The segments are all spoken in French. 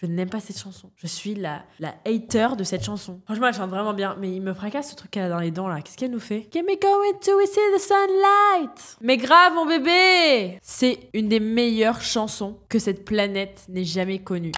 Je n'aime pas cette chanson. Je suis la hater de cette chanson. Franchement, elle chante vraiment bien, mais il me fracasse ce truc qu'elle a dans les dents là. Qu'est-ce qu'elle nous fait? Get me going till we see the sunlight. Mais grave, mon bébé! C'est une des meilleures chansons que cette planète n'ait jamais connue.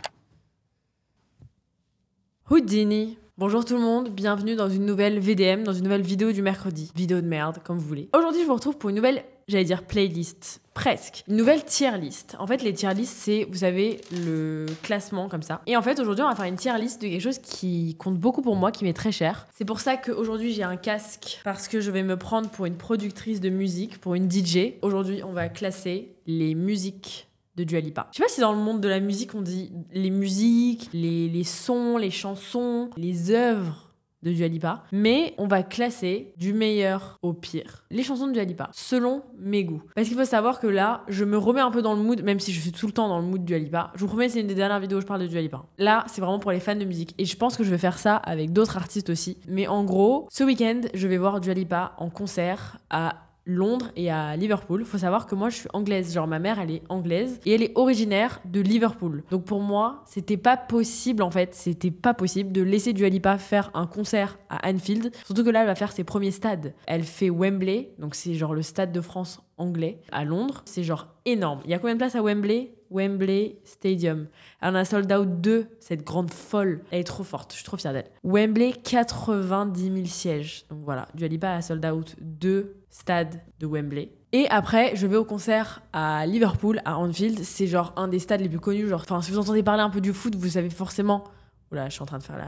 Houdini. Bonjour tout le monde, bienvenue dans une nouvelle VDM, dans une nouvelle vidéo du mercredi. Vidéo de merde, comme vous voulez. Aujourd'hui, je vous retrouve pour une nouvelle, j'allais dire playlist, presque. Une nouvelle tier list. En fait, les tier lists, c'est, vous avez le classement comme ça. Et en fait, aujourd'hui, on va faire une tier list de quelque chose qui compte beaucoup pour moi, qui m'est très cher. C'est pour ça qu'aujourd'hui, j'ai un casque, parce que je vais me prendre pour une productrice de musique, pour une DJ. Aujourd'hui, on va classer les musiques de Dua Lipa. Je sais pas si dans le monde de la musique on dit les musiques, les sons, les chansons, les œuvres de Dua Lipa, mais on va classer du meilleur au pire les chansons de Dua Lipa selon mes goûts. Parce qu'il faut savoir que là, je me remets un peu dans le mood, même si je suis tout le temps dans le mood de Dua Lipa. Je vous promets, c'est une des dernières vidéos où je parle de Dua Lipa. Là, c'est vraiment pour les fans de musique et je pense que je vais faire ça avec d'autres artistes aussi. Mais en gros, ce week-end, je vais voir Dua Lipa en concert à Londres et à Liverpool. Faut savoir que moi je suis anglaise, genre ma mère elle est anglaise et elle est originaire de Liverpool. Donc pour moi, c'était pas possible de laisser Dua Lipa faire un concert à Anfield, surtout que là elle va faire ses premiers stades. Elle fait Wembley, donc c'est genre le stade de France anglais à Londres, c'est genre énorme. Il y a combien de places à Wembley? Wembley Stadium. Elle en a sold out 2, cette grande folle. Elle est trop forte, je suis trop fière d'elle. Wembley, 90 000 sièges. Donc voilà, Dua Lipa a sold out 2 stades de Wembley. Et après, je vais au concert à Liverpool, à Anfield. C'est genre un des stades les plus connus. Genre, enfin, si vous entendez parler un peu du foot, vous savez forcément... Oula, je suis en train de faire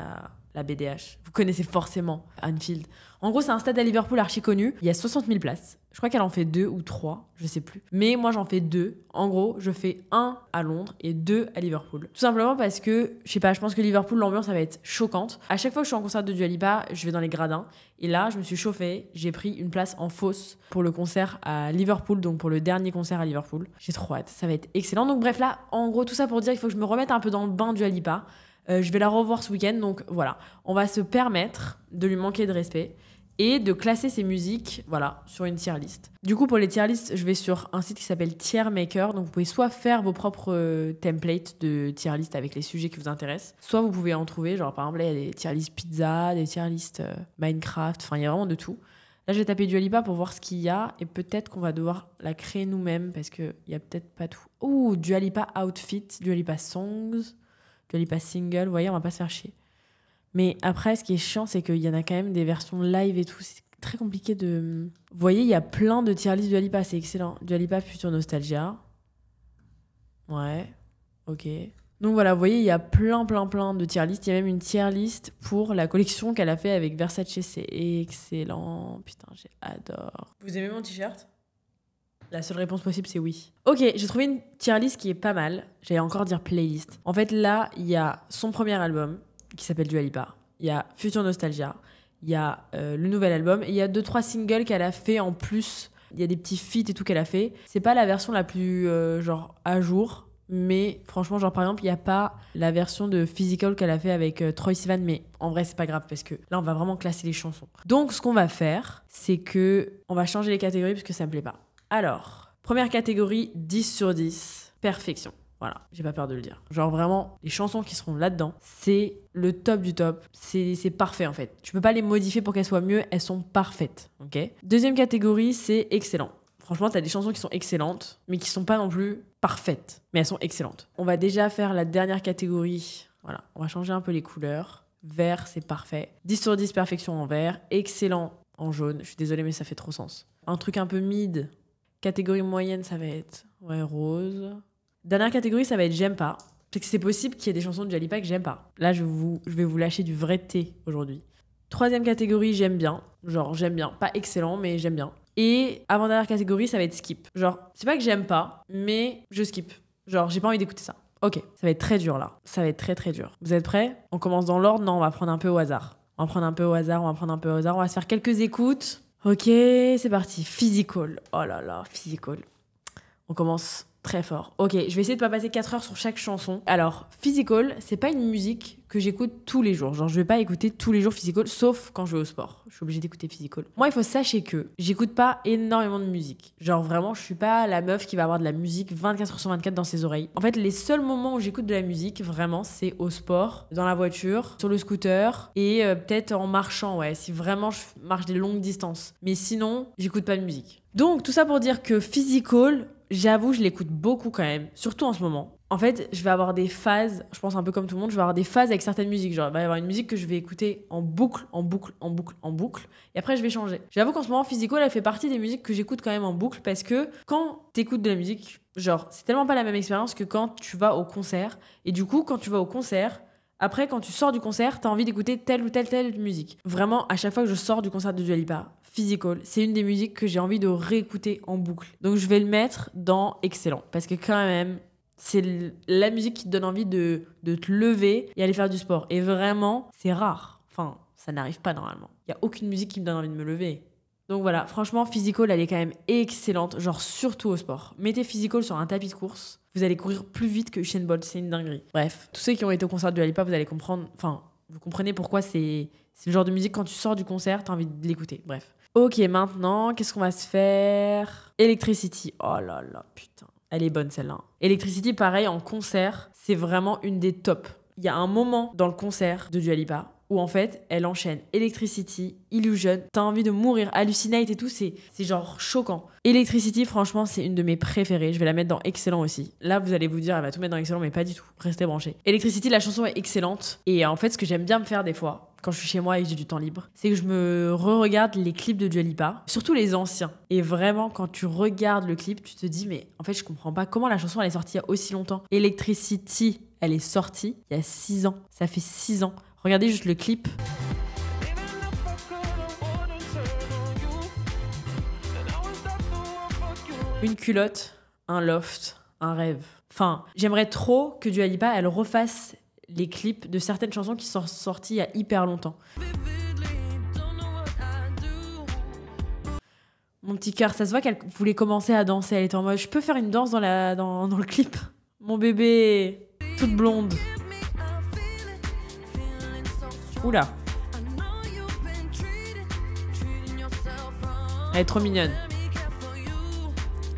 la BDH. Vous connaissez forcément Anfield. En gros, c'est un stade à Liverpool archi connu. Il y a 60 000 places. Je crois qu'elle en fait 2 ou 3, je sais plus. Mais moi, j'en fais 2. En gros, je fais 1 à Londres et 2 à Liverpool. Tout simplement parce que, je sais pas, je pense que Liverpool, l'ambiance, ça va être choquante. À chaque fois que je suis en concert de Dua Lipa, je vais dans les gradins. Et là, je me suis chauffée. J'ai pris une place en fausse pour le concert à Liverpool, donc pour le dernier concert à Liverpool. J'ai trop hâte. Ça va être excellent. Donc bref, là, en gros, tout ça pour dire qu'il faut que je me remette un peu dans le bain de Dua Lipa. Je vais la revoir ce week-end, donc voilà. On va se permettre de lui manquer de respect et de classer ses musiques, voilà, sur une tier list. Du coup, pour les tier lists, je vais sur un site qui s'appelle Tiermaker. Donc, vous pouvez soit faire vos propres templates de tier list avec les sujets qui vous intéressent, soit vous pouvez en trouver. Genre, par exemple, là, il y a des tier lists pizza, des tier lists Minecraft. Enfin, il y a vraiment de tout. Là, je vais taper Dua Lipa pour voir ce qu'il y a et peut-être qu'on va devoir la créer nous-mêmes parce qu'il y a peut-être pas tout. Ouh, Dua Lipa Outfit, Dua Lipa Songs, Dua Lipa Single. Vous voyez, on va pas se faire chier. Mais après, ce qui est chiant, c'est qu'il y en a quand même des versions live et tout. C'est très compliqué de... Vous voyez, il y a plein de tier list Dua Lipa, c'est excellent. Dua Lipa Future Nostalgia. Ouais, ok. Donc voilà, vous voyez, il y a plein de tier list. Il y a même une tier list pour la collection qu'elle a fait avec Versace. C'est excellent. Putain, j'adore. Vous aimez mon t-shirt ? La seule réponse possible, c'est oui. Ok, j'ai trouvé une tier list qui est pas mal. J'allais encore dire playlist. En fait, là, il y a son premier album, qui s'appelle Dua Lipa. Il y a Future Nostalgia. Il y a le nouvel album. Et il y a 2-3 singles qu'elle a fait en plus. Il y a des petits feats et tout qu'elle a fait. C'est pas la version la plus, genre, à jour. Mais franchement, genre, par exemple, il n'y a pas la version de Physical qu'elle a fait avec Troye Sivan. Mais en vrai, c'est pas grave parce que là, on va vraiment classer les chansons. Donc, ce qu'on va faire, c'est que on va changer les catégories parce que ça me plaît pas. Alors, première catégorie, 10 sur 10. Perfection. Voilà, j'ai pas peur de le dire. Genre vraiment, les chansons qui seront là-dedans, c'est le top du top. C'est parfait en fait. Tu peux pas les modifier pour qu'elles soient mieux, elles sont parfaites. Ok. Deuxième catégorie, c'est excellent. Franchement, t'as des chansons qui sont excellentes, mais qui sont pas non plus parfaites. Mais elles sont excellentes. On va déjà faire la dernière catégorie. Voilà, on va changer un peu les couleurs. Vert, c'est parfait. 10 sur 10, perfection en vert. Excellent en jaune. Je suis désolée, mais ça fait trop sens. Un truc un peu mid. Catégorie moyenne, ça va être rose. Dernière catégorie, ça va être j'aime pas. Parce que c'est possible qu'il y ait des chansons de Dua Lipa que j'aime pas. Là, je vais vous lâcher du vrai thé aujourd'hui. Troisième catégorie, j'aime bien. Genre, j'aime bien. Pas excellent, mais j'aime bien. Et avant-dernière catégorie, ça va être skip. Genre, c'est pas que j'aime pas, mais je skip. Genre, j'ai pas envie d'écouter ça. Ok, ça va être très dur là. Ça va être très dur. Vous êtes prêts ? On commence dans l'ordre ? Non, on va prendre un peu au hasard. On va se faire quelques écoutes. Ok, c'est parti. Physical. Oh là là, Physical. On commence Très fort. Ok, je vais essayer de pas passer 4 heures sur chaque chanson. Alors, Physical, c'est pas une musique que j'écoute tous les jours. Genre, je vais pas écouter tous les jours Physical, sauf quand je vais au sport. Je suis obligée d'écouter Physical. Moi, il faut sachez que j'écoute pas énormément de musique. Genre, vraiment, je suis pas la meuf qui va avoir de la musique 24 heures sur 24 dans ses oreilles. En fait, les seuls moments où j'écoute de la musique, vraiment, c'est au sport, dans la voiture, sur le scooter et peut-être en marchant, ouais, si vraiment je marche des longues distances. Mais sinon, j'écoute pas de musique. Donc, tout ça pour dire que Physical, j'avoue, je l'écoute beaucoup quand même, surtout en ce moment. En fait, je vais avoir des phases, je pense un peu comme tout le monde, je vais avoir des phases avec certaines musiques. Genre, il va y avoir une musique que je vais écouter en boucle, en boucle, en boucle, en boucle, et après je vais changer. J'avoue qu'en ce moment, Physical, elle fait partie des musiques que j'écoute quand même en boucle parce que quand t'écoutes de la musique, genre, c'est tellement pas la même expérience que quand tu vas au concert. Et du coup, quand tu vas au concert, après, quand tu sors du concert, t'as envie d'écouter telle ou telle musique. Vraiment, à chaque fois que je sors du concert de Dua Lipa, Physical, c'est une des musiques que j'ai envie de réécouter en boucle. Donc je vais le mettre dans Excellent. Parce que quand même, c'est la musique qui te donne envie de te lever et aller faire du sport. Et vraiment, c'est rare. Enfin, ça n'arrive pas normalement. Il n'y a aucune musique qui me donne envie de me lever. Donc voilà, franchement, Physical, elle est quand même excellente. Genre surtout au sport. Mettez Physical sur un tapis de course. Vous allez courir plus vite que Usain Bolt. C'est une dinguerie. Bref, tous ceux qui ont été au concert de Dua Lipa, vous allez comprendre... Enfin, vous comprenez pourquoi c'est le genre de musique, quand tu sors du concert, t'as envie de l'écouter. Bref. Ok, maintenant, qu'est-ce qu'on va se faire? Electricity. Oh là là, putain. Elle est bonne, celle-là. Electricity, pareil, en concert, c'est vraiment une des tops. Il y a un moment dans le concert de Dua Lipa où, en fait, elle enchaîne Electricity, Illusion. T'as envie de mourir. Hallucinate et tout, c'est genre choquant. Electricity, franchement, c'est une de mes préférées. Je vais la mettre dans Excellent aussi. Là, vous allez vous dire, elle va tout mettre dans Excellent, mais pas du tout. Restez branchés. Electricity, la chanson est excellente. Et en fait, ce que j'aime bien me faire des fois, quand je suis chez moi et que j'ai du temps libre, c'est que je me re-regarde les clips de Dua Lipa, surtout les anciens. Et vraiment, quand tu regardes le clip, tu te dis, mais en fait, je comprends pas comment la chanson elle est sortie il y a aussi longtemps. Electricity, elle est sortie il y a 6 ans. Ça fait 6 ans. Regardez juste le clip. Une culotte, un loft, un rêve. Enfin, j'aimerais trop que Dua Lipa, elle refasse les clips de certaines chansons qui sont sorties il y a hyper longtemps. Mon petit cœur, ça se voit qu'elle voulait commencer à danser. Elle était en mode, je peux faire une danse dans le clip? Mon bébé, toute blonde. Oula. Elle est trop mignonne.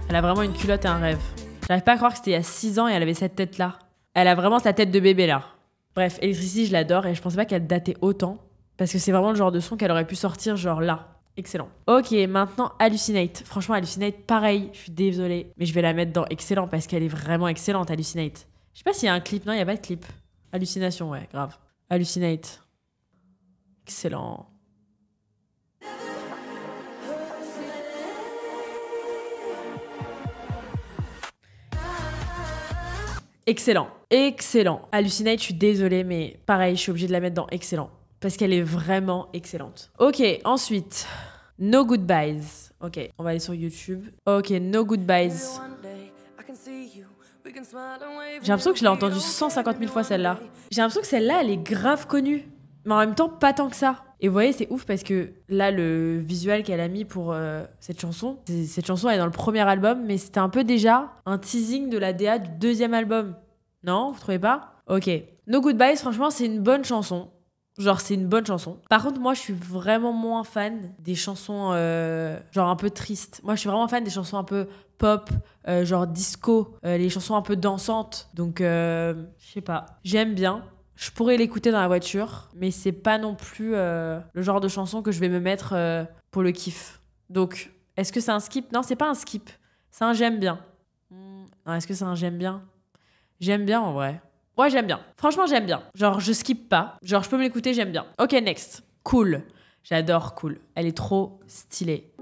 Elle a vraiment une culotte et un rêve. J'arrive pas à croire que c'était il y a 6 ans et elle avait cette tête-là. Elle a vraiment sa tête de bébé, là. Bref, Electricity, je l'adore et je pensais pas qu'elle datait autant. Parce que c'est vraiment le genre de son qu'elle aurait pu sortir genre là. Excellent. Ok, maintenant Hallucinate. Franchement, Hallucinate, pareil, je suis désolée. Mais je vais la mettre dans Excellent parce qu'elle est vraiment excellente, Hallucinate. Je sais pas s'il y a un clip. Non, il y a pas de clip. Hallucination, ouais, grave. Hallucinate. Excellent. Excellent. Excellent. Hallucinate, je suis désolée, mais pareil, je suis obligée de la mettre dans Excellent. Parce qu'elle est vraiment excellente. Ok, ensuite, No Goodbyes. Ok, on va aller sur YouTube. Ok, No Goodbyes. J'ai l'impression que je l'ai entendue 150 000 fois celle-là. J'ai l'impression que celle-là, elle est grave connue. Mais en même temps, pas tant que ça. Et vous voyez, c'est ouf parce que là, le visuel qu'elle a mis pour cette chanson elle est dans le premier album, mais c'était un peu déjà un teasing de la DA du deuxième album. Non, vous trouvez pas? Ok. No Goodbyes, franchement, c'est une bonne chanson. Genre, c'est une bonne chanson. Par contre, moi, je suis vraiment moins fan des chansons genre un peu tristes. Moi, je suis vraiment fan des chansons un peu pop, genre disco, les chansons un peu dansantes. Donc, je sais pas. J'aime bien. Je pourrais l'écouter dans la voiture, mais c'est pas non plus le genre de chanson que je vais me mettre pour le kiff. Donc, est-ce que c'est un skip? Non, c'est pas un skip. C'est un j'aime bien. Non, est-ce que c'est un j'aime bien? J'aime bien en vrai. Ouais, j'aime bien. Franchement, j'aime bien. Genre, je skip pas. Genre, je peux me l'écouter, j'aime bien. Ok, next. Cool. J'adore Cool. Elle est trop stylée.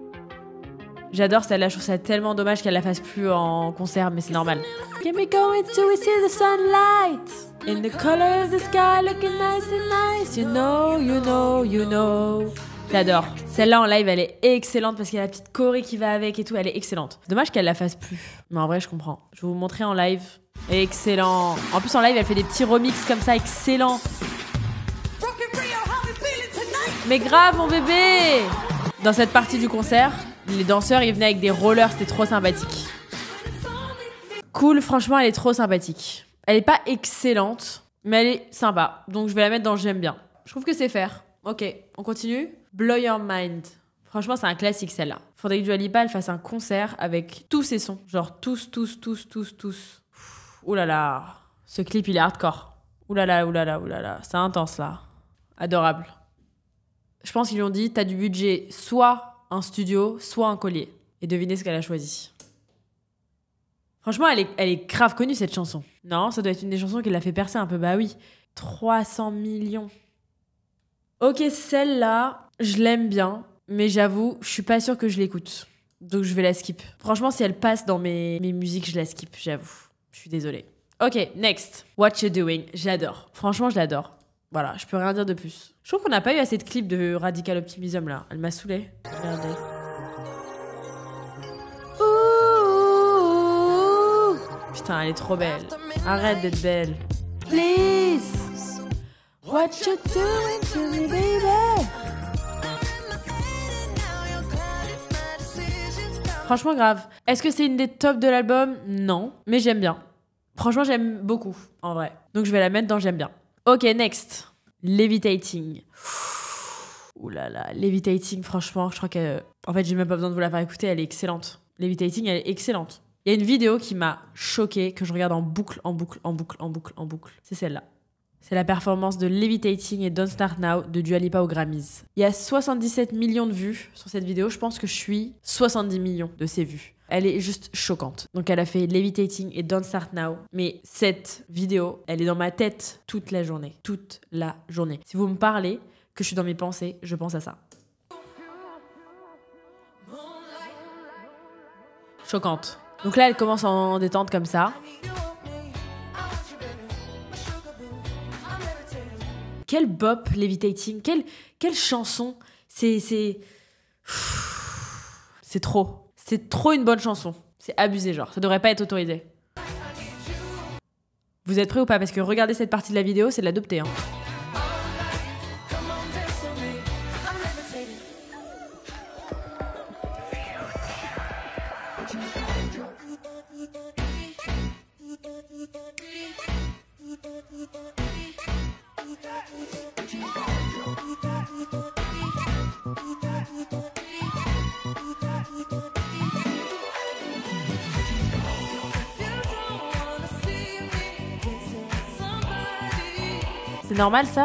J'adore celle-là. Je trouve ça tellement dommage qu'elle la fasse plus en concert, mais c'est normal. Get me going till we see the sunlight. In the color of the sky, looking nice and nice. You know, you know, you know. J'adore. Celle-là en live, elle est excellente parce qu'il y a la petite choré qui va avec et tout. Elle est excellente. Dommage qu'elle la fasse plus. Mais en vrai, je comprends. Je vais vous montrer en live. Excellent. En plus, en live, elle fait des petits remixes comme ça. Excellent. Mais grave, mon bébé. Dans cette partie du concert, les danseurs, ils venaient avec des rollers. C'était trop sympathique. Cool, franchement, elle est trop sympathique. Elle est pas excellente, mais elle est sympa. Donc je vais la mettre dans j'aime bien. Je trouve que c'est fair. Ok, on continue. Blow Your Mind. Franchement, c'est un classique celle-là. Faudrait que Dua Lipa elle fasse un concert avec tous ses sons. Genre tous. Ouh là là. Ce clip, il est hardcore. Ouh là là. C'est intense là. Adorable. Je pense qu'ils lui ont dit, t'as du budget, soit un studio, soit un collier. Et devinez ce qu'elle a choisi. Franchement, elle est grave connue cette chanson. Non, ça doit être une des chansons qui l'a fait percer un peu. Bah oui. 300 millions. Ok, celle-là, je l'aime bien. Mais j'avoue, je suis pas sûre que je l'écoute. Donc je vais la skip. Franchement, si elle passe dans mes musiques, je la skip, j'avoue. Je suis désolée. Ok, next. What You Doing. Je l'adore. Franchement, je l'adore. Voilà, je peux rien dire de plus. Je trouve qu'on n'a pas eu assez de clips de Radical Optimism là. Elle m'a saoulée. Regardez. Ouh. Putain, elle est trop belle. Arrête d'être belle. Please. What you doing to me, baby? Franchement grave. Est-ce que c'est une des tops de l'album? Non, mais j'aime bien. Franchement, j'aime beaucoup, en vrai. Donc je vais la mettre dans j'aime bien. Ok, next. Levitating. Ouh là là, Levitating, franchement, je crois que... En fait, j'ai même pas besoin de vous la faire écouter, elle est excellente. Levitating, elle est excellente. Il y a une vidéo qui m'a choquée, que je regarde en boucle. C'est celle-là. C'est la performance de Levitating et Don't Start Now de Dua Lipa aux Grammys. Il y a 77 millions de vues sur cette vidéo. Je pense que je suis 70 millions de ces vues. Elle est juste choquante. Donc elle a fait Levitating et Don't Start Now. Mais cette vidéo, elle est dans ma tête toute la journée. Toute la journée. Si vous me parlez, que je suis dans mes pensées, je pense à ça. Choquante. Donc là, elle commence en détente comme ça. Quel bop, Levitating. Quelle chanson. C'est trop. C'est trop une bonne chanson. C'est abusé, genre. Ça devrait pas être autorisé. Vous êtes prêts ou pas? Parce que regardez cette partie de la vidéo, c'est de l'adopter. Hein. C'est normal ça?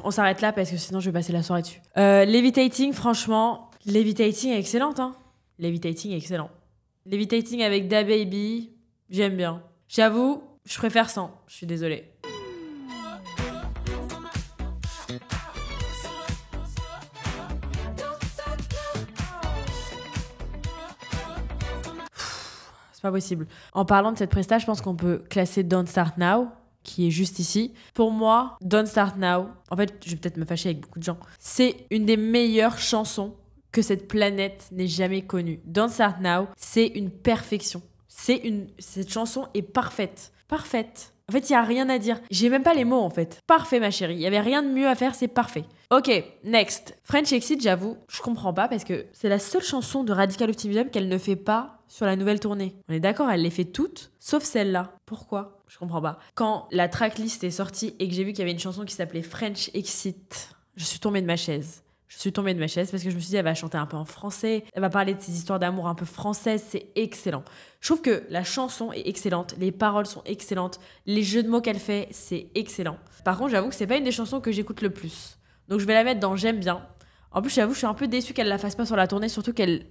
On s'arrête là parce que sinon je vais passer la soirée dessus. Levitating, franchement, Levitating est excellente. Hein. Levitating est excellent. Levitating avec DaBaby, j'aime bien. J'avoue, je préfère sans. Je suis désolée. C'est pas possible. En parlant de cette presta, je pense qu'on peut classer Don't Start Now, qui est juste ici. Pour moi, Don't Start Now, en fait, je vais peut-être me fâcher avec beaucoup de gens, c'est une des meilleures chansons que cette planète n'ait jamais connue. Don't Start Now, c'est une perfection. Cette chanson est parfaite. Parfaite. En fait, il n'y a rien à dire. J'ai même pas les mots, en fait. Parfait, ma chérie. Il n'y avait rien de mieux à faire, c'est parfait. Ok, next. French Exit, j'avoue, je comprends pas parce que c'est la seule chanson de Radical Optimism qu'elle ne fait pas sur la nouvelle tournée. On est d'accord, elle les fait toutes, sauf celle-là. Pourquoi? Je comprends pas. Quand la tracklist est sortie et que j'ai vu qu'il y avait une chanson qui s'appelait French Exit, je suis tombée de ma chaise. Je suis tombée de ma chaise parce que je me suis dit, elle va chanter un peu en français, elle va parler de ses histoires d'amour un peu françaises, c'est excellent. Je trouve que la chanson est excellente, les paroles sont excellentes, les jeux de mots qu'elle fait, c'est excellent. Par contre, j'avoue que c'est pas une des chansons que j'écoute le plus. Donc je vais la mettre dans j'aime bien. En plus, j'avoue, je suis un peu déçue qu'elle la fasse pas sur la tournée, surtout qu'elle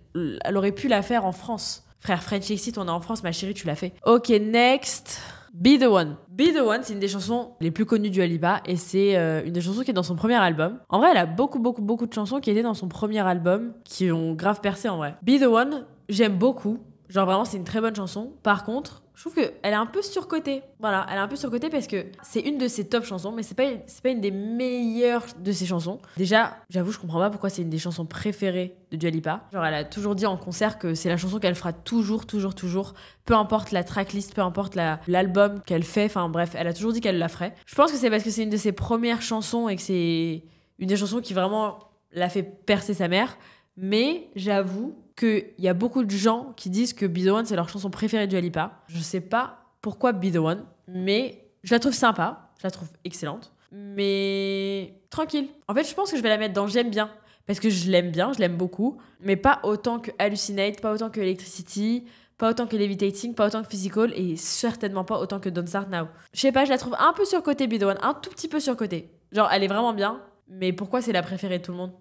aurait pu la faire en France. Frère, French Exit, on est en France, ma chérie, tu l'as fait. Ok, next. Be the One. Be the One, c'est une des chansons les plus connues du Dua Lipa et c'est une des chansons qui est dans son premier album. En vrai, elle a beaucoup de chansons qui étaient dans son premier album qui ont grave percé en vrai. Be the One, j'aime beaucoup. Genre vraiment, c'est une très bonne chanson. Par contre, je trouve qu'elle est un peu surcotée. Voilà, elle est un peu surcotée parce que c'est une de ses top chansons, mais c'est pas une des meilleures de ses chansons. Déjà, j'avoue, je comprends pas pourquoi c'est une des chansons préférées de Dua Lipa. Genre, elle a toujours dit en concert que c'est la chanson qu'elle fera toujours, toujours, toujours. Peu importe la tracklist, peu importe l'album qu'elle fait. Enfin bref, elle a toujours dit qu'elle la ferait. Je pense que c'est parce que c'est une de ses premières chansons et que c'est une des chansons qui vraiment l'a fait percer sa mère. Mais j'avoue qu'il y a beaucoup de gens qui disent que Be The One, c'est leur chanson préférée de Dua Lipa. Je sais pas pourquoi Be The One, mais je la trouve sympa, je la trouve excellente. Mais tranquille. En fait, je pense que je vais la mettre dans J'aime bien. Parce que je l'aime bien, je l'aime beaucoup. Mais pas autant que Hallucinate, pas autant que Electricity, pas autant que Levitating, pas autant que Physical et certainement pas autant que Don't Start Now. Je sais pas, je la trouve un peu surcotée, Be The One, un tout petit peu surcotée. Genre, elle est vraiment bien, mais pourquoi c'est la préférée de tout le monde?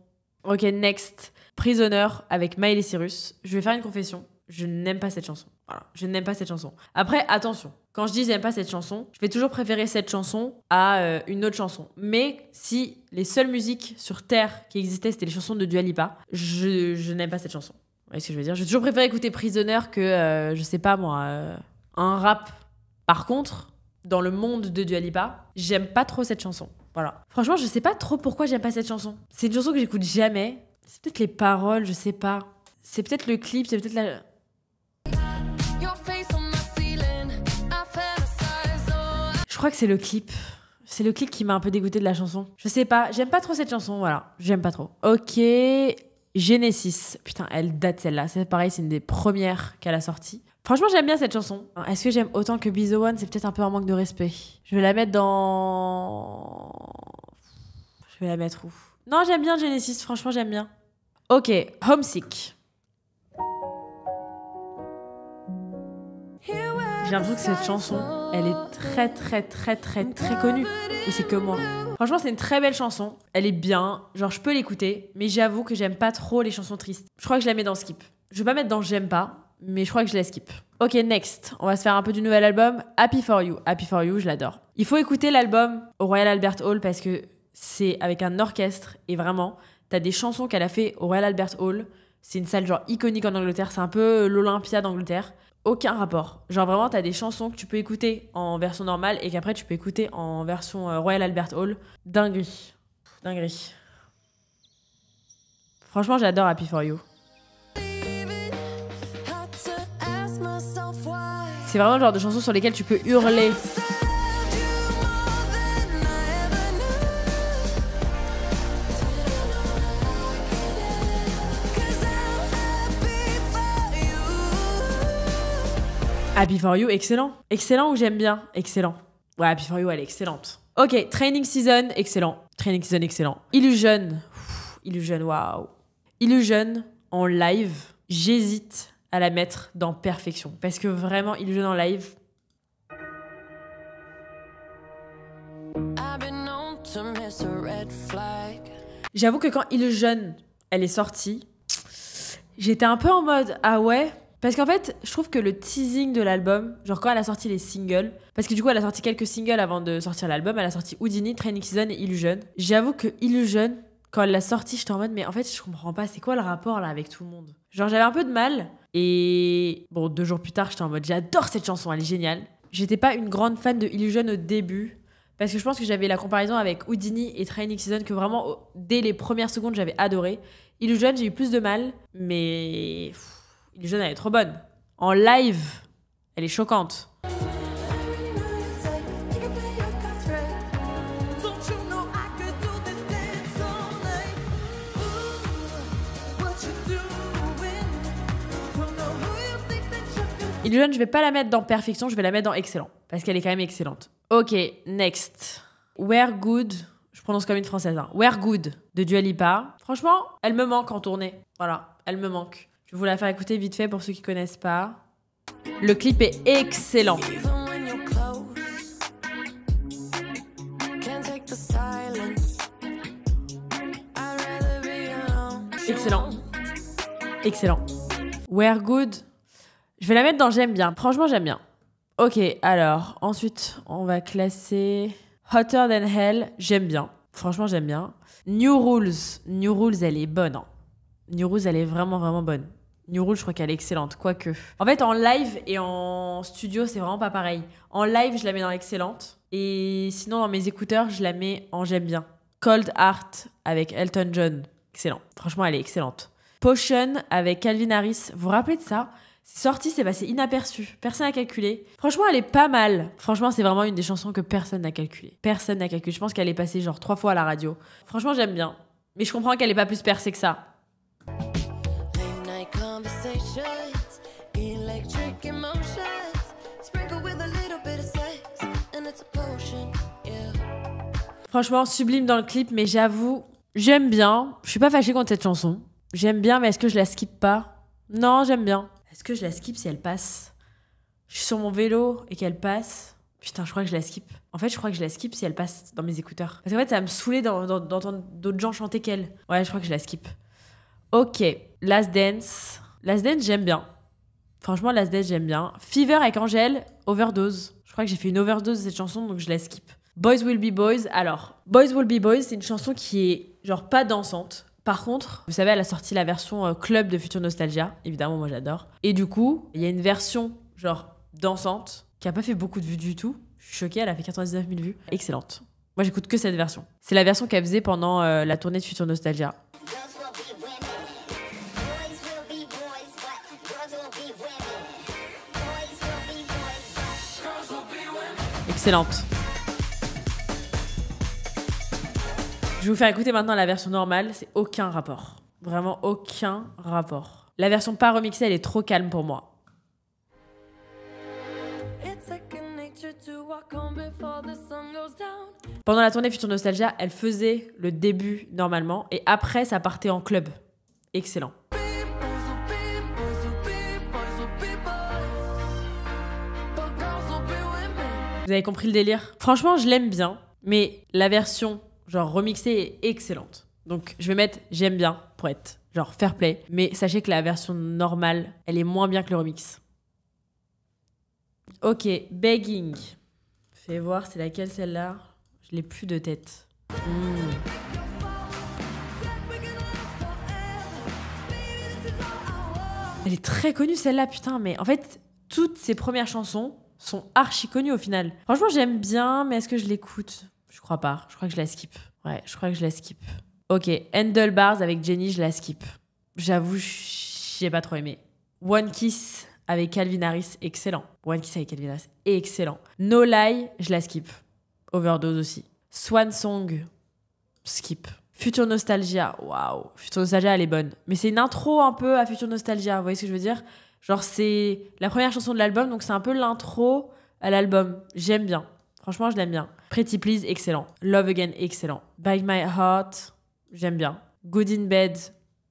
Ok, next. Prisoner avec Miley Cyrus. Je vais faire une confession. Je n'aime pas cette chanson. Voilà, je n'aime pas cette chanson. Après, attention. Quand je dis j'aime pas cette chanson, je vais toujours préférer cette chanson à une autre chanson. Mais si les seules musiques sur Terre qui existaient, c'était les chansons de Dua Lipa, je n'aime pas cette chanson. Vous voyez ce que je veux dire? J'ai toujours préféré écouter Prisoner que, je sais pas moi, un rap. Par contre, dans le monde de Dua Lipa, j'aime pas trop cette chanson. Voilà. Franchement, je sais pas trop pourquoi j'aime pas cette chanson. C'est une chanson que j'écoute jamais. C'est peut-être les paroles, je sais pas. C'est peut-être le clip, c'est peut-être la... Je crois que c'est le clip. C'est le clip qui m'a un peu dégoûtée de la chanson. Je sais pas, j'aime pas trop cette chanson, voilà. J'aime pas trop. Ok, Genesis. Putain, elle date celle-là. C'est pareil, c'est une des premières qu'elle a sorties. Franchement, j'aime bien cette chanson. Est-ce que j'aime autant que Be The One? C'est peut-être un peu un manque de respect. Je vais la mettre dans... Je vais la mettre où? Non, j'aime bien Genesis, franchement, j'aime bien. Ok, Homesick. J'ai l'impression que cette chanson, elle est très, très, très, très, très connue. Ou c'est que moi? Franchement, c'est une très belle chanson. Elle est bien. Genre, je peux l'écouter. Mais j'avoue que j'aime pas trop les chansons tristes. Je crois que je la mets dans Skip. Je vais pas mettre dans J'aime pas. Mais je crois que je la skip. Ok, next. On va se faire un peu du nouvel album. Happy For You. Happy For You, je l'adore. Il faut écouter l'album au Royal Albert Hall parce que c'est avec un orchestre. Et vraiment, t'as des chansons qu'elle a fait au Royal Albert Hall. C'est une salle genre iconique en Angleterre. C'est un peu l'Olympia d'Angleterre. Aucun rapport. Genre vraiment, t'as des chansons que tu peux écouter en version normale et qu'après tu peux écouter en version Royal Albert Hall. Dinguerie. Dinguerie. Franchement, j'adore Happy For You. C'est vraiment le genre de chansons sur lesquelles tu peux hurler. Happy For You, excellent. Excellent ou j'aime bien? Excellent. Ouais, Happy For You, elle est excellente. Ok, Training Season, excellent. Training Season, excellent. Illusion. Illusion, waouh. Illusion en live, j'hésite à la mettre dans Perfection. Parce que vraiment, Illusion en live... J'avoue que quand Illusion, elle est sortie, j'étais un peu en mode, ah ouais? Parce qu'en fait, je trouve que le teasing de l'album, genre quand elle a sorti les singles, parce que du coup, elle a sorti quelques singles avant de sortir l'album, elle a sorti Houdini, Training Season et Illusion. J'avoue que Illusion, quand elle l'a sorti, j'étais en mode, mais en fait, je comprends pas, c'est quoi le rapport là avec tout le monde? Genre, j'avais un peu de mal. Et bon, 2 jours plus tard, j'étais en mode, j'adore cette chanson, elle est géniale. J'étais pas une grande fan de Illusion au début, parce que je pense que j'avais la comparaison avec Houdini et Training Season, que vraiment, dès les premières secondes, j'avais adoré. Illusion, j'ai eu plus de mal, mais Illusion, elle est trop bonne. En live, elle est choquante. Illusion, je vais pas la mettre dans Perfection, je vais la mettre dans Excellent. Parce qu'elle est quand même excellente. Ok, next. We're Good. Je prononce comme une française. Hein. We're Good de Dua Lipa. Franchement, elle me manque en tournée. Voilà, elle me manque. Je vais vous la faire écouter vite fait pour ceux qui connaissent pas. Le clip est excellent. Excellent. Excellent. We're Good. Je vais la mettre dans J'aime bien. Franchement, j'aime bien. Ok, alors, ensuite, on va classer Hotter Than Hell. J'aime bien. Franchement, j'aime bien. New Rules. New Rules, elle est bonne. Hein. New Rules, elle est vraiment, vraiment bonne. New Rule, je crois qu'elle est excellente, quoique. En fait, en live et en studio, c'est vraiment pas pareil. En live, je la mets dans excellente. Et sinon, dans mes écouteurs, je la mets en j'aime bien. Cold Heart avec Elton John, excellent. Franchement, elle est excellente. Potion avec Calvin Harris, vous vous rappelez de ça? C'est sorti, c'est passé inaperçu. Personne n'a calculé. Franchement, elle est pas mal. Franchement, c'est vraiment une des chansons que personne n'a calculé. Personne n'a calculé. Je pense qu'elle est passée genre 3 fois à la radio. Franchement, j'aime bien. Mais je comprends qu'elle est pas plus percée que ça. Franchement, sublime dans le clip, mais j'avoue, j'aime bien. Je suis pas fâchée contre cette chanson. J'aime bien, mais est-ce que je la skip pas? Non, j'aime bien. Est-ce que je la skip si elle passe? Je suis sur mon vélo et qu'elle passe. Putain, je crois que je la skip. En fait, je crois que je la skip si elle passe dans mes écouteurs. Parce qu'en fait, ça va me saouler d'entendre d'autres gens chanter qu'elle. Ouais, je crois que je la skip. Ok, Last Dance. Last Dance, j'aime bien. Franchement, Last Dance, j'aime bien. Fever avec Angèle, Overdose. Je crois que j'ai fait une overdose de cette chanson, donc je la skip. Boys Will Be Boys. Alors, Boys Will Be Boys, c'est une chanson qui est genre pas dansante. Par contre, vous savez, elle a sorti la version club de Future Nostalgia. Évidemment, moi j'adore. Et du coup, il y a une version genre dansante qui a pas fait beaucoup de vues du tout. Je suis choquée, elle a fait 99 000 vues. Excellente. Moi, j'écoute que cette version. C'est la version qu'elle faisait pendant la tournée de Future Nostalgia. Excellente. Je vais vous faire écouter maintenant la version normale, c'est aucun rapport. Vraiment aucun rapport. La version pas remixée, elle est trop calme pour moi. Pendant la tournée Future Nostalgia, elle faisait le début normalement et après ça partait en club. Excellent. Vous avez compris le délire? Franchement, je l'aime bien, mais la version genre remixée est excellente. Donc je vais mettre j'aime bien pour être genre fair play. Mais sachez que la version normale, elle est moins bien que le remix. Ok, Begging. Fais voir, c'est laquelle celle-là? Je l'ai plus de tête. Elle est très connue celle-là, putain. Mais en fait, toutes ces premières chansons sont archi connues au final. Franchement, j'aime bien, mais est-ce que je l'écoute? Je crois pas. Je crois que je la skip. Ouais, je crois que je la skip. Ok, Handlebars avec Jenny, je la skip. J'avoue, j'ai pas trop aimé. One Kiss avec Calvin Harris, excellent. One Kiss avec Calvin Harris, excellent. No Lie, je la skip. Overdose aussi. Swan Song, skip. Future Nostalgia, waouh. Future Nostalgia, elle est bonne. Mais c'est une intro un peu à Future Nostalgia, vous voyez ce que je veux dire? Genre, c'est la première chanson de l'album, donc c'est un peu l'intro à l'album. J'aime bien. Franchement, je l'aime bien. Pretty Please, excellent. Love Again, excellent. By My Heart, j'aime bien. Good in Bed,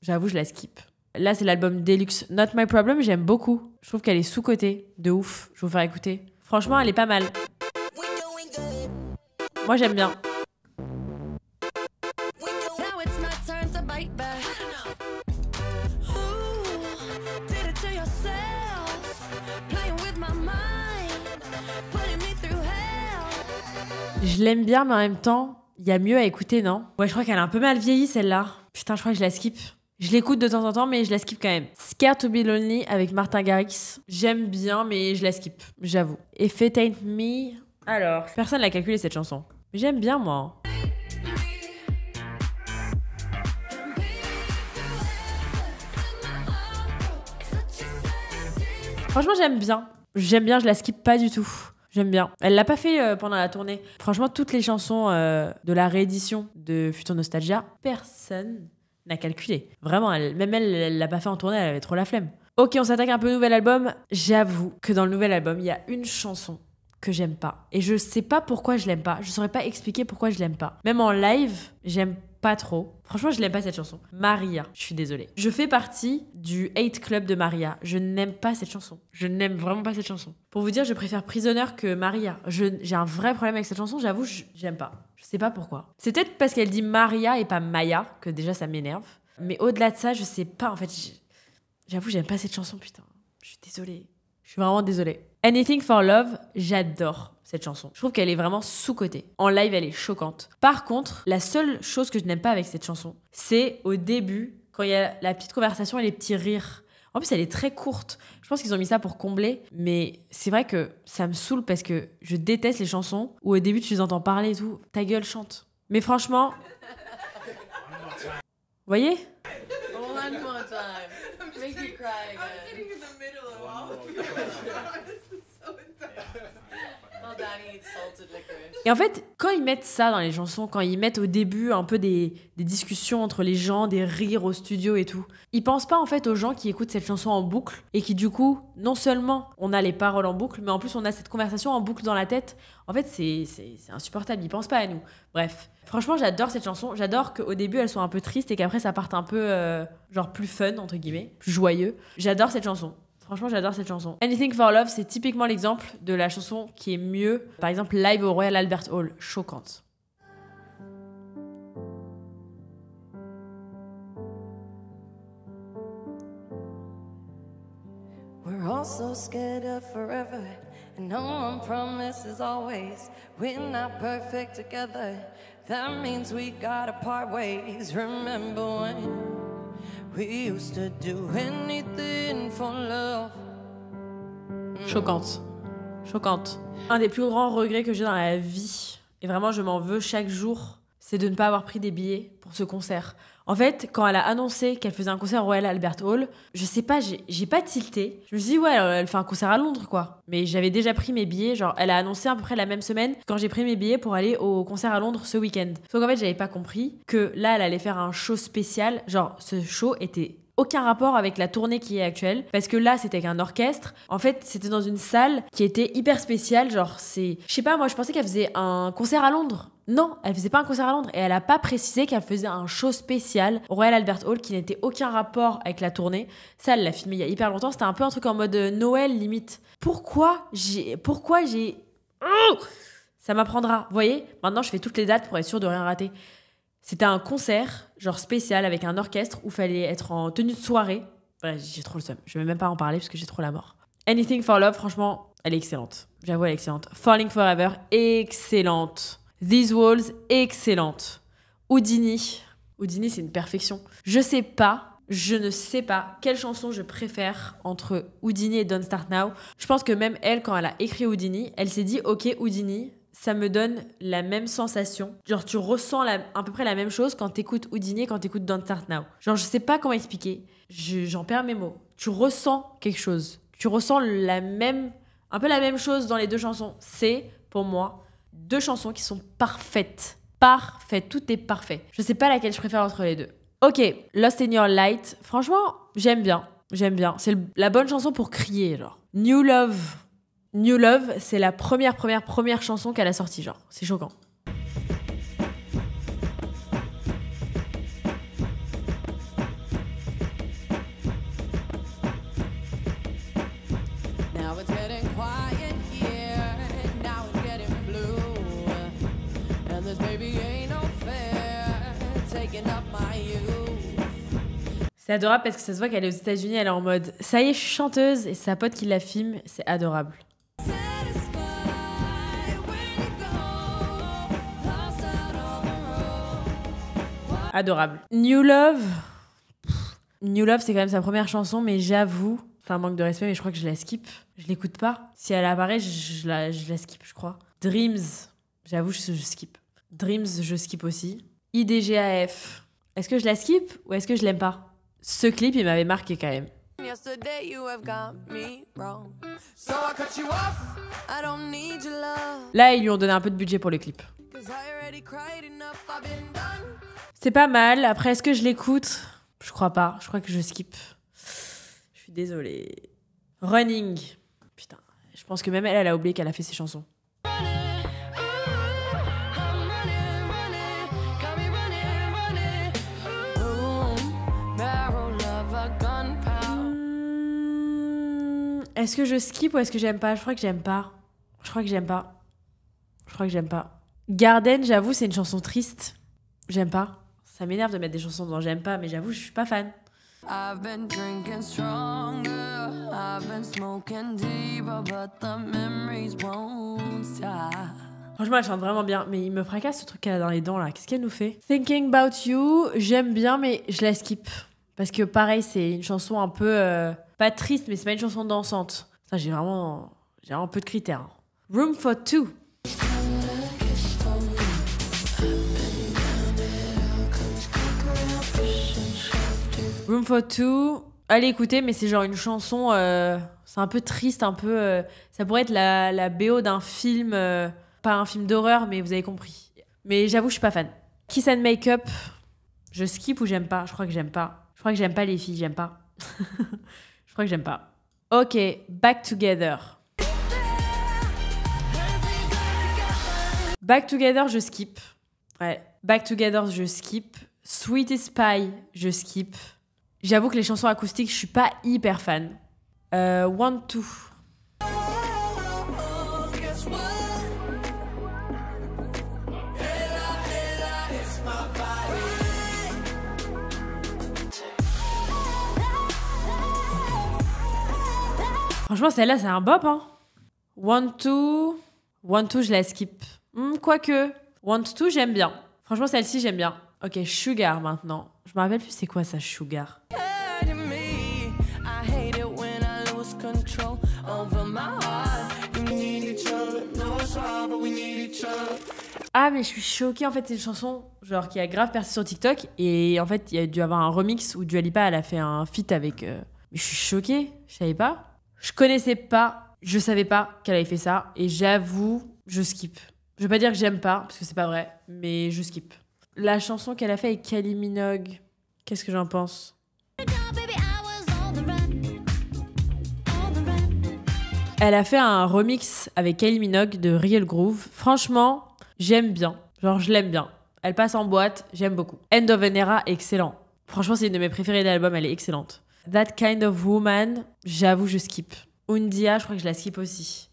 j'avoue, je la skip. Là, c'est l'album Deluxe Not My Problem, j'aime beaucoup. Je trouve qu'elle est sous-cotée, de ouf. Je vais vous faire écouter. Franchement, elle est pas mal. Moi, j'aime bien. Je l'aime bien, mais en même temps, il y a mieux à écouter, non? Ouais, je crois qu'elle a un peu mal vieilli, celle-là. Putain, je crois que je la skip. Je l'écoute de temps en temps, mais je la skip quand même. Scared to be Lonely avec Martin Garrix. J'aime bien, mais je la skip, j'avoue. Et If It Ain't Me... Alors, personne l'a calculé, cette chanson. Mais j'aime bien, moi. Franchement, j'aime bien. J'aime bien, je la skip pas du tout. J'aime bien. Elle l'a pas fait pendant la tournée. Franchement, toutes les chansons de la réédition de Future Nostalgia, personne n'a calculé. Vraiment, même elle l'a pas fait en tournée, elle avait trop la flemme. Ok, on s'attaque un peu au nouvel album. J'avoue que dans le nouvel album, il y a une chanson que j'aime pas. Et je sais pas pourquoi je l'aime pas. Je saurais pas expliquer pourquoi je l'aime pas. Même en live, j'aime pas trop. Franchement, je l'aime pas cette chanson. Maria, je suis désolée. Je fais partie du hate club de Maria. Je n'aime pas cette chanson. Je n'aime vraiment pas cette chanson. Pour vous dire, je préfère Prisoner que Maria. J'ai un vrai problème avec cette chanson, j'avoue, j'aime pas. Je sais pas pourquoi. C'est peut-être parce qu'elle dit Maria et pas Maya, que déjà ça m'énerve. Mais au-delà de ça, je sais pas. En fait, j'avoue, j'aime pas cette chanson, putain. Je suis désolée. Je suis vraiment désolée. Anything for Love, j'adore cette chanson. Je trouve qu'elle est vraiment sous-cotée. En live, elle est choquante. Par contre, la seule chose que je n'aime pas avec cette chanson, c'est au début, quand il y a la petite conversation et les petits rires. En plus, elle est très courte. Je pense qu'ils ont mis ça pour combler, mais c'est vrai que ça me saoule parce que je déteste les chansons où au début tu les entends parler et tout. Ta gueule, chante. Mais franchement... Vous voyez? One more time. Make you cry again. I'm sitting in the middle of all of you. This is so intense. Well, Danny eats salted licorice. Et en fait, quand ils mettent ça dans les chansons, quand ils mettent au début un peu des discussions entre les gens, des rires au studio et tout, ils pensent pas en fait aux gens qui écoutent cette chanson en boucle et qui du coup, non seulement on a les paroles en boucle, mais en plus on a cette conversation en boucle dans la tête. En fait, c'est insupportable, ils pensent pas à nous. Bref, franchement, j'adore cette chanson. J'adore qu'au début, elle soit un peu triste et qu'après, ça parte un peu genre plus fun, entre guillemets, plus joyeux. J'adore cette chanson. Franchement, j'adore cette chanson. Anything for Love, c'est typiquement l'exemple de la chanson qui est mieux. Par exemple, live au Royal Albert Hall. Choquante. We're all so scared of forever, and no one promises always. We're not perfect together. That means we gotta part ways. Remember when we used to do anything for love? Choquante. Choquante. Un des plus grands regrets que j'ai dans la vie, et vraiment je m'en veux chaque jour, c'est de ne pas avoir pris des billets pour ce concert. En fait, quand elle a annoncé qu'elle faisait un concert au Royal Albert Hall, je sais pas, j'ai pas tilté. Je me suis dit, ouais, elle fait un concert à Londres, quoi. Mais j'avais déjà pris mes billets, genre, elle a annoncé à peu près la même semaine quand j'ai pris mes billets pour aller au concert à Londres ce week-end. Sauf qu'en fait, j'avais pas compris que là, elle allait faire un show spécial. Genre, ce show était aucun rapport avec la tournée qui est actuelle, parce que là c'était avec un orchestre. En fait, c'était dans une salle qui était hyper spéciale, genre je sais pas, moi je pensais qu'elle faisait un concert à Londres. Non, elle faisait pas un concert à Londres et elle a pas précisé qu'elle faisait un show spécial au Royal Albert Hall qui n'était aucun rapport avec la tournée. Ça, elle l'a filmé il y a hyper longtemps, c'était un peu un truc en mode Noël limite. Pourquoi j'ai ça m'apprendra. Vous voyez, maintenant je fais toutes les dates pour être sûre de rien rater. C'était un concert, genre spécial, avec un orchestre où il fallait être en tenue de soirée. Bref, j'ai trop le seum. Je vais même pas en parler parce que j'ai trop la mort. Anything for Love, franchement, elle est excellente. J'avoue, elle est excellente. Falling Forever, excellente. These Walls, excellente. Houdini, c'est une perfection. Je ne sais pas quelle chanson je préfère entre Houdini et Don't Start Now. Je pense que même elle, quand elle a écrit Houdini, elle s'est dit, ok, Houdini, ça me donne la même sensation. Genre, tu ressens à peu près la même chose quand t'écoutes Houdini et quand t'écoutes Don't Start Now. Genre, je sais pas comment expliquer. J'en perds mes mots. Tu ressens quelque chose. Tu ressens un peu la même chose dans les deux chansons. C'est, pour moi, deux chansons qui sont parfaites. Parfaites. Tout est parfait. Je sais pas laquelle je préfère entre les deux. Ok, Lost in Your Light. Franchement, j'aime bien. C'est la bonne chanson pour crier, genre. New Love, c'est la première chanson qu'elle a sortie, genre. C'est choquant. Now it's getting quiet here, now it's getting blue, and this baby ain't no fair, taking up my youth. C'est adorable parce que ça se voit qu'elle est aux États-Unis, elle est en mode ça y est, je suis chanteuse, et sa pote qui la filme, c'est adorable. Adorable. New Love, c'est quand même sa première chanson, mais j'avoue, c'est un manque de respect, mais je crois que je la skip. Je l'écoute pas. Si elle apparaît, je la skip, je crois. Dreams, j'avoue, je skip. Dreams, je skip aussi. IDGAF, est-ce que je la skip ou est-ce que je l'aime pas? Ce clip, il m'avait marqué quand même. Yesterday you have got me wrong. So I cut you off. I don't need your love. Là, ils lui ont donné un peu de budget pour le clip. 'Cause I already cried enough, I've been done. C'est pas mal. Après, est-ce que je l'écoute? Je crois pas. Je crois que je skip. Je suis désolée. Running. Putain, je pense que même elle a oublié qu'elle a fait ses chansons. Est-ce que je skip ou est-ce que j'aime pas? Je crois que j'aime pas. Garden, j'avoue, c'est une chanson triste. J'aime pas. Ça m'énerve de mettre des chansons dont j'aime pas, mais j'avoue, je suis pas fan. I've been drinking stronger, I've been smoking deeper, but the memories won't stop. Franchement, elle chante vraiment bien, mais il me fracasse ce truc qu'elle a dans les dents là. Qu'est-ce qu'elle nous fait? Thinking About You, j'aime bien, mais je la skip. Parce que pareil, c'est une chanson un peu pas triste, mais c'est pas une chanson dansante. Ça, j'ai vraiment peu de critères. Hein. Room for Two. Room for Two. Allez écouter, mais c'est genre une chanson... c'est un peu triste, un peu... ça pourrait être la BO d'un film... pas un film d'horreur, mais vous avez compris. Mais j'avoue, je suis pas fan. Kiss and Make Up. Je skip ou j'aime pas? Je crois que j'aime pas. Je crois que j'aime pas les filles, j'aime pas. Je crois que j'aime pas. Ok, Back Together. Back Together, je skip. Ouais, Back Together, je skip. Sweetest Pie, je skip. J'avoue que les chansons acoustiques, je suis pas hyper fan. Want To. Franchement, celle-là, c'est un bop, hein. Want To, je la skip. Quoique, Want To, j'aime bien. Franchement, celle-ci, j'aime bien. Ok, Sugar, maintenant. Je me rappelle plus c'est quoi, ça, Sugar. Ah, mais je suis choquée, en fait, c'est une chanson genre qui a grave percé sur TikTok. Et en fait, il y a dû avoir un remix où Dua Lipa, elle a fait un feat avec... Mais je suis choquée, je savais pas. Je connaissais pas, je savais pas qu'elle avait fait ça. Et j'avoue, je skip. Je vais pas dire que j'aime pas, parce que c'est pas vrai, mais je skip. La chanson qu'elle a fait avec Kylie Minogue, qu'est-ce que j'en pense? Elle a fait un remix avec Kylie Minogue de Real Groove. Franchement, j'aime bien. Genre, je l'aime bien. Elle passe en boîte, j'aime beaucoup. End of an Era, excellent. Franchement, c'est une de mes préférées d'album, elle est excellente. That Kind of Woman, j'avoue, je skip. Undia, je crois que je la skip aussi.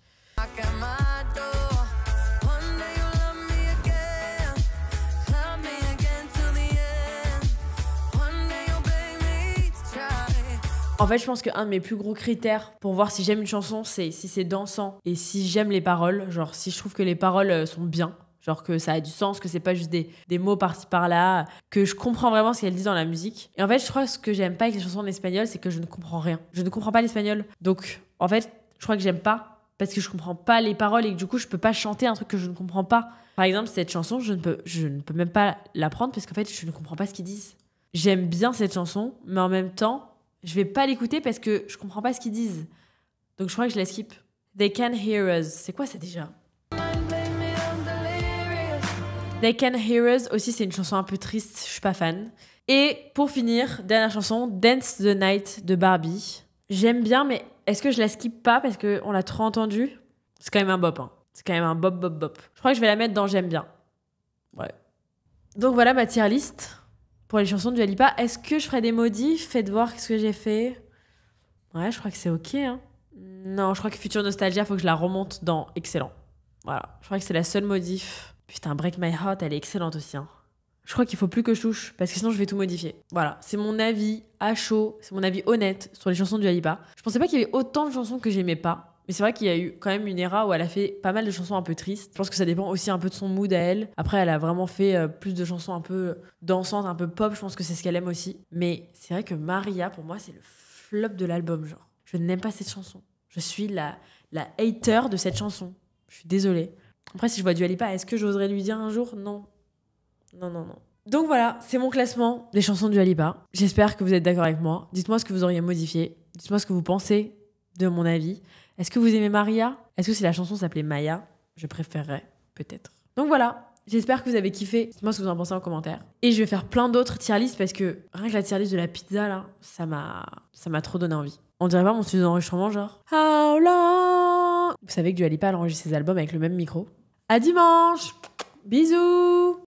En fait, je pense qu'un de mes plus gros critères pour voir si j'aime une chanson, c'est si c'est dansant et si j'aime les paroles. Genre, si je trouve que les paroles sont bien, genre que ça a du sens, que c'est pas juste des mots par-ci par-là, que je comprends vraiment ce qu'elles disent dans la musique. Et en fait, je crois que ce que j'aime pas avec les chansons en espagnol, c'est que je ne comprends rien. Je ne comprends pas l'espagnol. Donc, en fait, je crois que j'aime pas parce que je comprends pas les paroles et que du coup, je peux pas chanter un truc que je ne comprends pas. Par exemple, cette chanson, je ne peux même pas l'apprendre parce qu'en fait, je ne comprends pas ce qu'ils disent. J'aime bien cette chanson, mais en même temps, je vais pas l'écouter parce que je comprends pas ce qu'ils disent. Donc je crois que je la skip. They Can Hear Us. C'est quoi ça déjà? They Can Hear Us aussi, c'est une chanson un peu triste. Je suis pas fan. Et pour finir, dernière chanson, Dance the Night de Barbie. J'aime bien, mais est-ce que je la skip pas parce qu'on l'a trop entendue? C'est quand même un bop. Hein. C'est quand même un bop, bop, bop. Je crois que je vais la mettre dans J'aime bien. Ouais. Donc voilà ma tier list. Pour les chansons de Dua Lipa, est-ce que je ferai des modifs? Faites voir ce que j'ai fait. Ouais, je crois que c'est ok. Hein. Non, je crois que Future Nostalgia, faut que je la remonte dans Excellent. Voilà, je crois que c'est la seule modif. Putain, Break My Heart, elle est excellente aussi. Hein. Je crois qu'il faut plus que je touche, parce que sinon je vais tout modifier. Voilà, c'est mon avis à chaud, c'est mon avis honnête sur les chansons de Dua Lipa. Je pensais pas qu'il y avait autant de chansons que j'aimais pas. Mais c'est vrai qu'il y a eu quand même une era où elle a fait pas mal de chansons un peu tristes. Je pense que ça dépend aussi un peu de son mood à elle. Après, elle a vraiment fait plus de chansons un peu dansantes, un peu pop. Je pense que c'est ce qu'elle aime aussi. Mais c'est vrai que Maria, pour moi, c'est le flop de l'album, genre. Je n'aime pas cette chanson. Je suis la hater de cette chanson. Je suis désolée. Après, si je vois Dua Lipa, est-ce que j'oserais lui dire un jour? Non. Non. Donc voilà, c'est mon classement des chansons de Dua Lipa. J'espère que vous êtes d'accord avec moi. Dites-moi ce que vous auriez modifié. Dites-moi ce que vous pensez de mon avis. Est-ce que vous aimez Maria? Est-ce que si la chanson s'appelait Maya? Je préférerais, peut-être. Donc voilà, j'espère que vous avez kiffé. Dites-moi ce que vous en pensez en commentaire. Et je vais faire plein d'autres tier lists parce que rien que la tier list de la pizza, là, ça m'a trop donné envie. On dirait pas mon studio d'enregistrement, genre How long? Vous savez que Dua Lipa, elle enregistre ses albums avec le même micro. À dimanche! Bisous!